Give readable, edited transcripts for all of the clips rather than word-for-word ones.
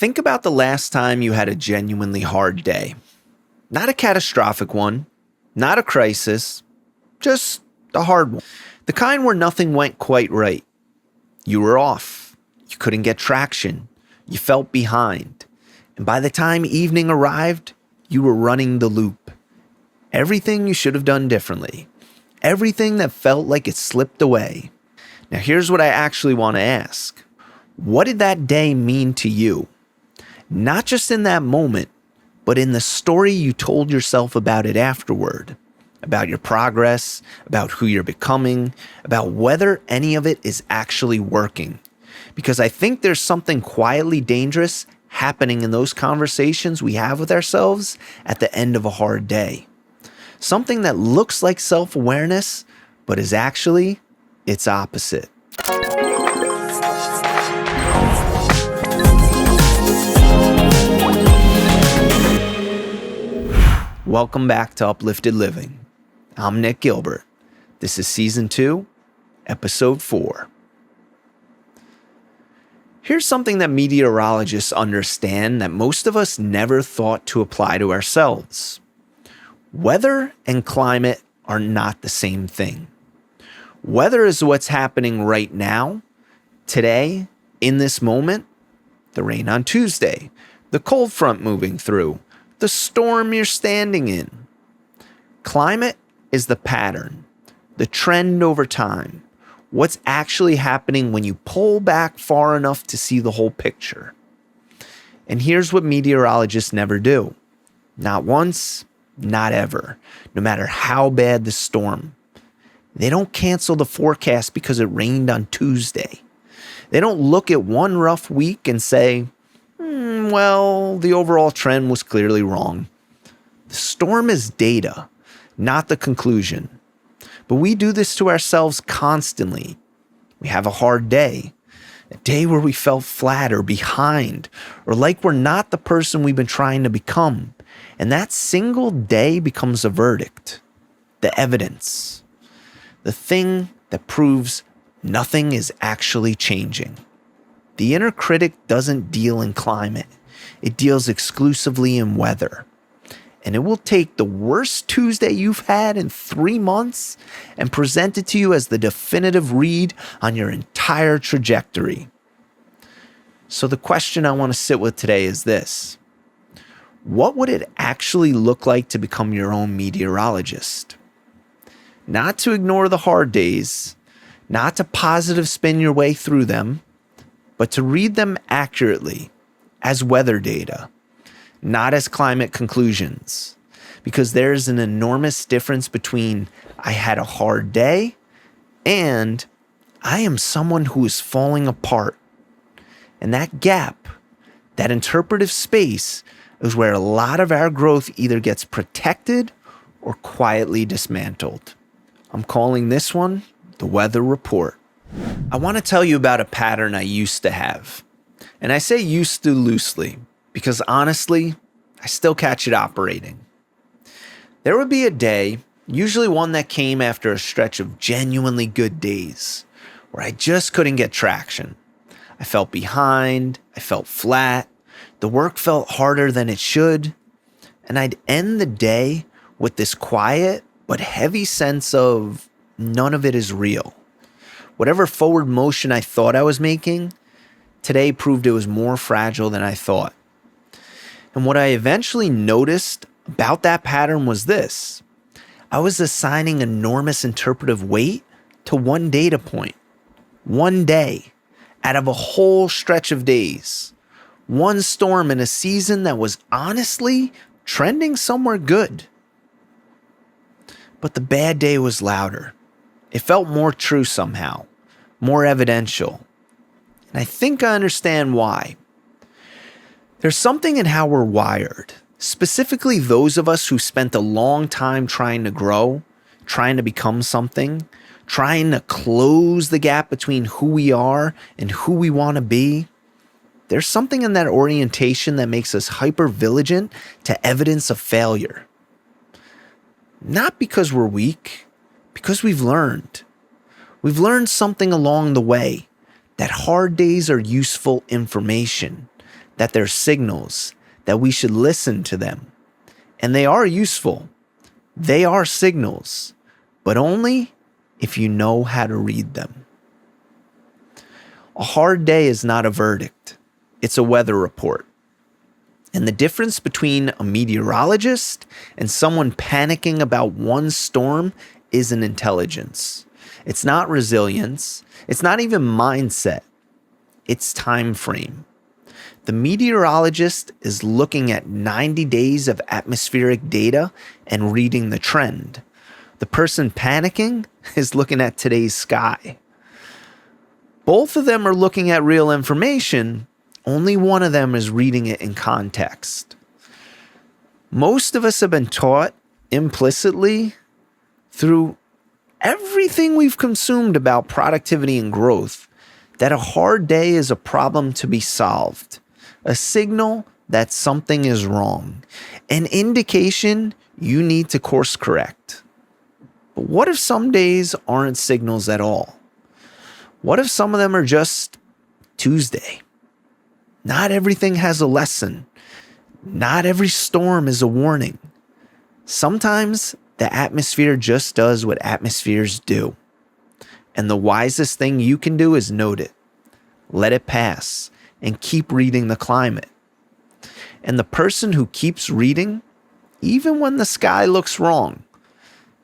Think about the last time you had a genuinely hard day. Not a catastrophic one, not a crisis, just a hard one. The kind where nothing went quite right. You were off. You couldn't get traction. You felt behind. And by the time evening arrived, you were running the loop. Everything you should have done differently. Everything that felt like it slipped away. Now here's what I actually want to ask. What did that day mean to you? Not just in that moment, but in the story you told yourself about it afterward. About your progress, about who you're becoming, about whether any of it is actually working. Because I think there's something quietly dangerous happening in those conversations we have with ourselves at the end of a hard day. Something that looks like self-awareness, but is actually its opposite. Welcome back to Uplifted Living. I'm Nick Gilbert. This is Season 2, Episode 4. Here's something that meteorologists understand that most of us never thought to apply to ourselves. Weather and climate are not the same thing. Weather is what's happening right now, today, in this moment. The rain on Tuesday, the cold front moving through, the storm you're standing in. Climate is the pattern, the trend over time, what's actually happening when you pull back far enough to see the whole picture. And here's what meteorologists never do. Not once, not ever, no matter how bad the storm. They don't cancel the forecast because it rained on Tuesday. They don't look at one rough week and say, well, the overall trend was clearly wrong. The storm is data, not the conclusion. But we do this to ourselves constantly. We have a hard day, a day where we felt flat or behind, or like we're not the person we've been trying to become. And that single day becomes a verdict, the evidence, the thing that proves nothing is actually changing. The inner critic doesn't deal in climate. It deals exclusively in weather. And it will take the worst Tuesday you've had in 3 months and present it to you as the definitive read on your entire trajectory. So the question I want to sit with today is this. What would it actually look like to become your own meteorologist? Not to ignore the hard days, not to positive spin your way through them, but to read them accurately as weather data, not as climate conclusions. Because there's an enormous difference between I had a hard day and I am someone who is falling apart. And that gap, that interpretive space, is where a lot of our growth either gets protected or quietly dismantled. I'm calling this one the weather report. I want to tell you about a pattern I used to have. And I say used to loosely because honestly, I still catch it operating. There would be a day, usually one that came after a stretch of genuinely good days, where I just couldn't get traction. I felt behind, I felt flat, the work felt harder than it should, and I'd end the day with this quiet but heavy sense of none of it is real. Whatever forward motion I thought I was making, today proved it was more fragile than I thought. And what I eventually noticed about that pattern was this. I was assigning enormous interpretive weight to one data point, one day, out of a whole stretch of days. One storm in a season that was honestly trending somewhere good. But the bad day was louder. It felt more true somehow, more evidential. And I think I understand why. There's something in how we're wired, specifically those of us who spent a long time trying to grow, trying to become something, trying to close the gap between who we are and who we want to be. There's something in that orientation that makes us hyper-vigilant to evidence of failure. Not because we're weak, because we've learned. We've learned something along the way, that hard days are useful information, that they're signals, that we should listen to them. And they are useful. They are signals, but only if you know how to read them. A hard day is not a verdict. It's a weather report. And the difference between a meteorologist and someone panicking about one storm isn't intelligence. It's not resilience. It's not even mindset. It's time frame. The meteorologist is looking at 90 days of atmospheric data and reading the trend. The person panicking is looking at today's sky. Both of them are looking at real information. Only one of them is reading it in context. Most of us have been taught implicitly through everything we've consumed about productivity and growth that a hard day is a problem to be solved, a signal that something is wrong, an indication you need to course correct. But what if some days aren't signals at all? What if some of them are just Tuesday? Not everything has a lesson. Not every storm is a warning. Sometimes the atmosphere just does what atmospheres do. And the wisest thing you can do is note it, let it pass, and keep reading the climate. And the person who keeps reading, even when the sky looks wrong,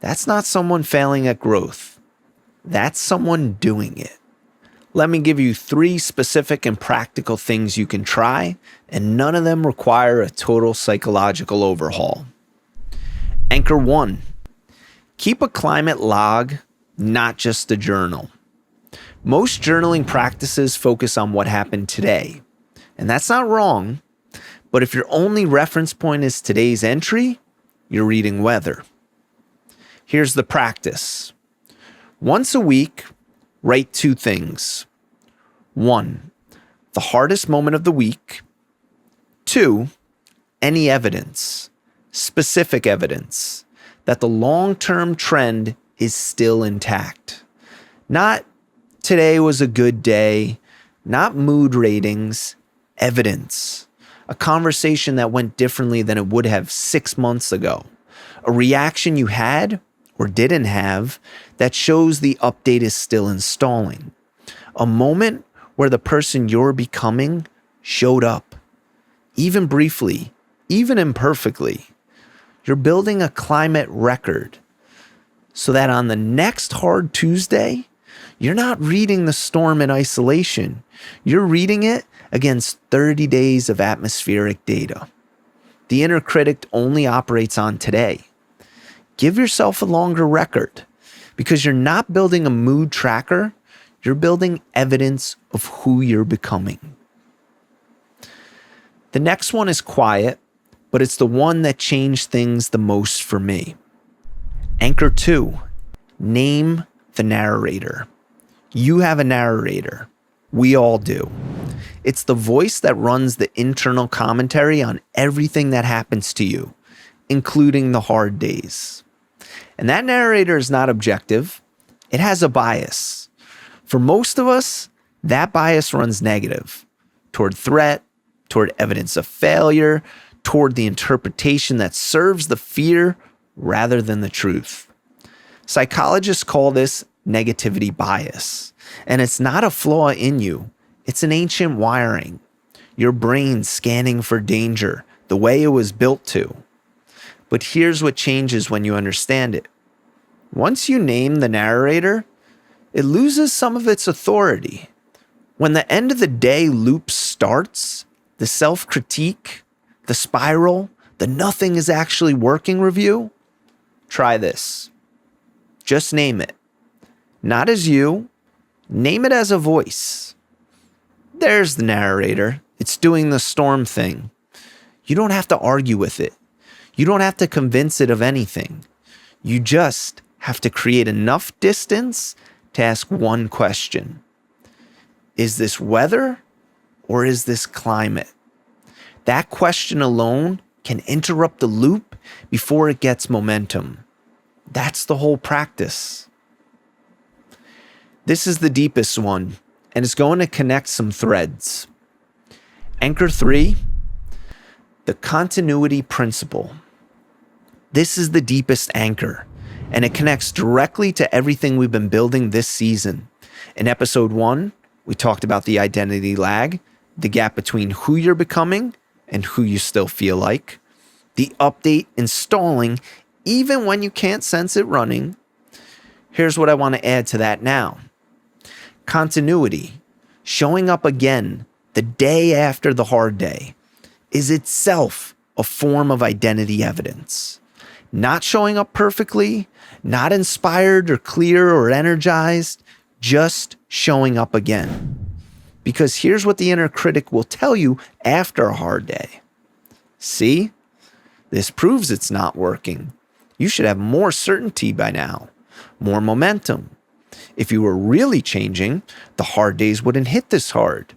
that's not someone failing at growth. That's someone doing it. Let me give you 3 specific and practical things you can try, and none of them require a total psychological overhaul. Anchor 1. Keep a climate log, not just a journal. Most journaling practices focus on what happened today, and that's not wrong, but if your only reference point is today's entry, you're reading weather. Here's the practice. Once a week, write 2 things. 1, the hardest moment of the week. 2, any evidence, specific evidence, that the long-term trend is still intact. Not today was a good day, not mood ratings, evidence. A conversation that went differently than it would have 6 months ago. A reaction you had or didn't have that shows the update is still installing. A moment where the person you're becoming showed up, even briefly, even imperfectly. You're building a climate record so that on the next hard Tuesday, you're not reading the storm in isolation. You're reading it against 30 days of atmospheric data. The inner critic only operates on today. Give yourself a longer record because you're not building a mood tracker. You're building evidence of who you're becoming. The next one is quiet, but it's the one that changed things the most for me. Anchor 2, name the narrator. You have a narrator. We all do. It's the voice that runs the internal commentary on everything that happens to you, including the hard days. And that narrator is not objective. It has a bias. For most of us, that bias runs negative, toward threat, toward evidence of failure, toward the interpretation that serves the fear rather than the truth. Psychologists call this negativity bias, and it's not a flaw in you. It's an ancient wiring, your brain scanning for danger the way it was built to. But here's what changes when you understand it. Once you name the narrator, it loses some of its authority. When the end of the day loop starts, the self-critique, the spiral, the nothing is actually working review, try this. Just name it. Not as you, name it as a voice. There's the narrator. It's doing the storm thing. You don't have to argue with it. You don't have to convince it of anything. You just have to create enough distance to ask one question. Is this weather or is this climate? That question alone can interrupt the loop before it gets momentum. That's the whole practice. This is the deepest one, and it's going to connect some threads. Anchor 3, the continuity principle. This is the deepest anchor, and it connects directly to everything we've been building this season. In episode 1, we talked about the identity lag, the gap between who you're becoming and who you still feel like, the update installing even when you can't sense it running. Here's what I want to add to that now. Continuity, showing up again the day after the hard day, is itself a form of identity evidence. Not showing up perfectly, not inspired or clear or energized, just showing up again. Because here's what the inner critic will tell you after a hard day. See? This proves it's not working. You should have more certainty by now, more momentum. If you were really changing, the hard days wouldn't hit this hard.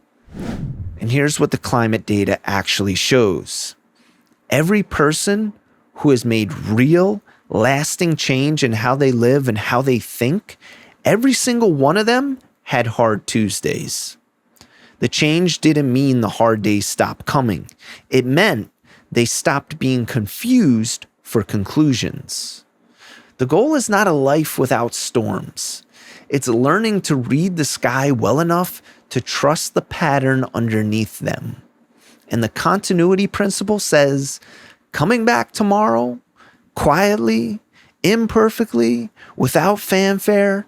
And here's what the climate data actually shows. Every person who has made real, lasting change in how they live and how they think, every single one of them had hard Tuesdays. The change didn't mean the hard days stopped coming. It meant they stopped being confused for conclusions. The goal is not a life without storms. It's learning to read the sky well enough to trust the pattern underneath them. And the continuity principle says, coming back tomorrow, quietly, imperfectly, without fanfare,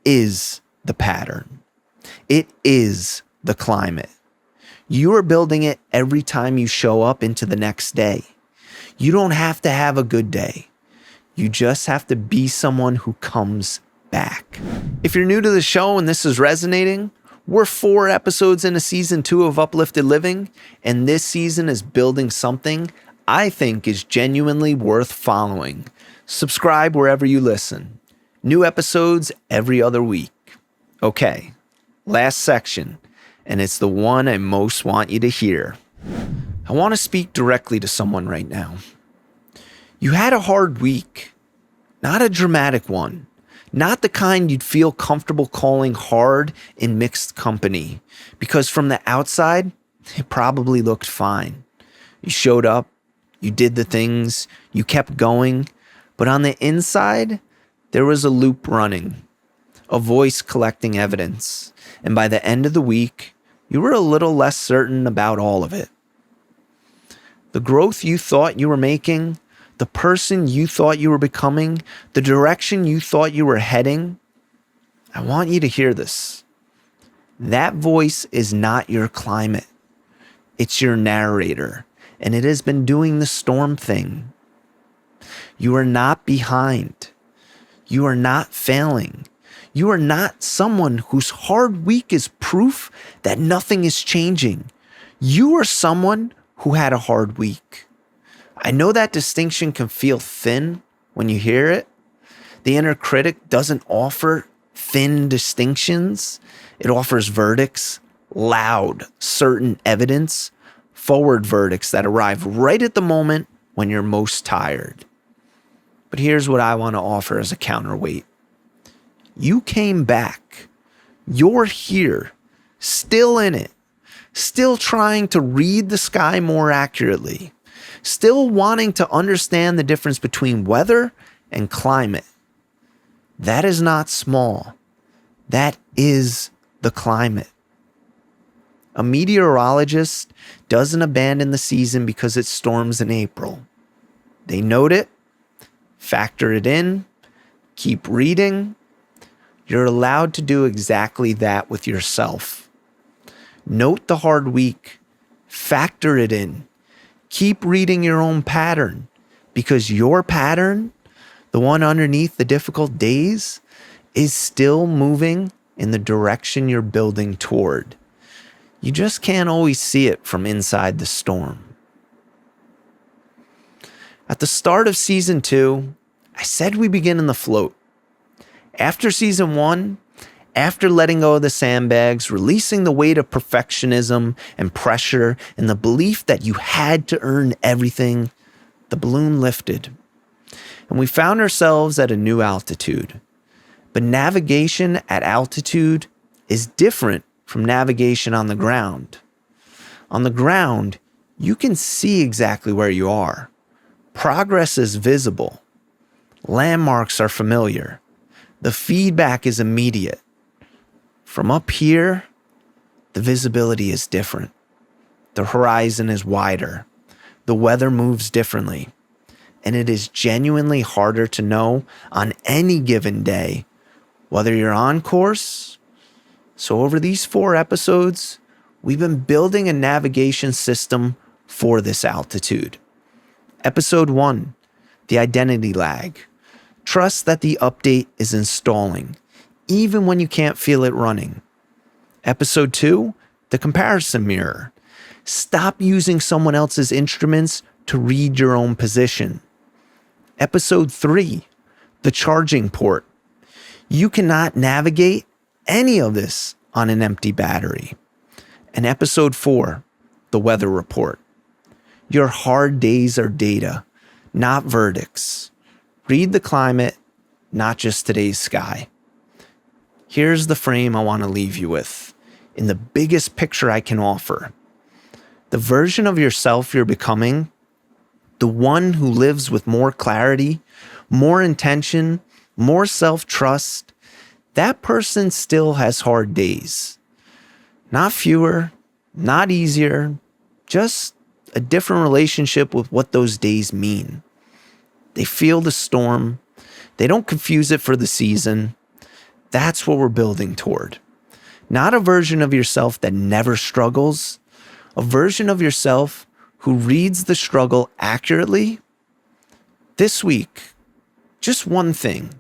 is the pattern. It is the climate. You are building it every time you show up into the next day. You don't have to have a good day. You just have to be someone who comes back. If you're new to the show and this is resonating, we're 4 episodes into season 2 of Uplifted Living, and this season is building something I think is genuinely worth following. Subscribe wherever you listen. New episodes every other week. Okay, last section, and it's the one I most want you to hear. I want to speak directly to someone right now. You had a hard week, not a dramatic one. Not the kind you'd feel comfortable calling hard in mixed company, because from the outside, it probably looked fine. You showed up, you did the things, you kept going, but on the inside, there was a loop running, a voice collecting evidence, and by the end of the week, you were a little less certain about all of it. The growth you thought you were making, the person you thought you were becoming, the direction you thought you were heading, I want you to hear this. That voice is not your climate. It's your narrator, and it has been doing the storm thing. You are not behind. You are not failing. You are not someone whose hard week is proof that nothing is changing. You are someone who had a hard week. I know that distinction can feel thin when you hear it. The inner critic doesn't offer thin distinctions. It offers verdicts, loud, certain evidence, forward verdicts that arrive right at the moment when you're most tired. But here's what I want to offer as a counterweight. You came back. You're here, still in it, still trying to read the sky more accurately, still wanting to understand the difference between weather and climate. That is not small. That is the climate. A meteorologist doesn't abandon the season because it storms in April. They note it, factor it in, keep reading. You're allowed to do exactly that with yourself. Note the hard week, factor it in. Keep reading your own pattern, because your pattern, the one underneath the difficult days, is still moving in the direction you're building toward. You just can't always see it from inside the storm. At the start of season 2, I said we begin in the float. After season 1, after letting go of the sandbags, releasing the weight of perfectionism and pressure and the belief that you had to earn everything, the balloon lifted. And we found ourselves at a new altitude. But navigation at altitude is different from navigation on the ground. On the ground, you can see exactly where you are. Progress is visible. Landmarks are familiar. The feedback is immediate. From up here, the visibility is different. The horizon is wider. The weather moves differently. And it is genuinely harder to know on any given day whether you're on course. So over these 4 episodes, we've been building a navigation system for this altitude. Episode 1, the identity lag. Trust that the update is installing, even when you can't feel it running. Episode 2, the comparison mirror. Stop using someone else's instruments to read your own position. Episode 3, the charging port. You cannot navigate any of this on an empty battery. And episode 4, the weather report. Your hard days are data, not verdicts. Read the climate, not just today's sky. Here's the frame I want to leave you with, in the biggest picture I can offer. The version of yourself you're becoming, the one who lives with more clarity, more intention, more self-trust, that person still has hard days. Not fewer, not easier, just a different relationship with what those days mean. They feel the storm. They don't confuse it for the season. That's what we're building toward. Not a version of yourself that never struggles, a version of yourself who reads the struggle accurately. This week, just one thing.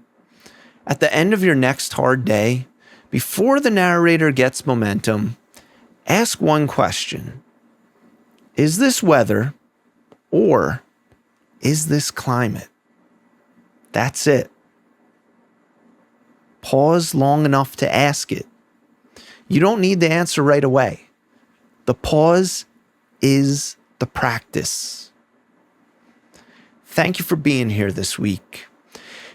At the end of your next hard day, before the narrator gets momentum, ask one question. Is this weather, or is this climate? That's it. Pause long enough to ask it. You don't need the answer right away. The pause is the practice. Thank you for being here this week.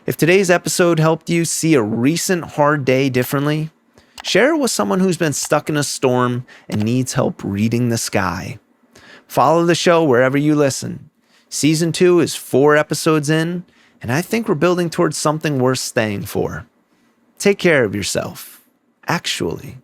If today's episode helped you see a recent hard day differently, share it with someone who's been stuck in a storm and needs help reading the sky. Follow the show wherever you listen. Season 2 is 4 episodes in, and I think we're building towards something worth staying for. Take care of yourself. Actually.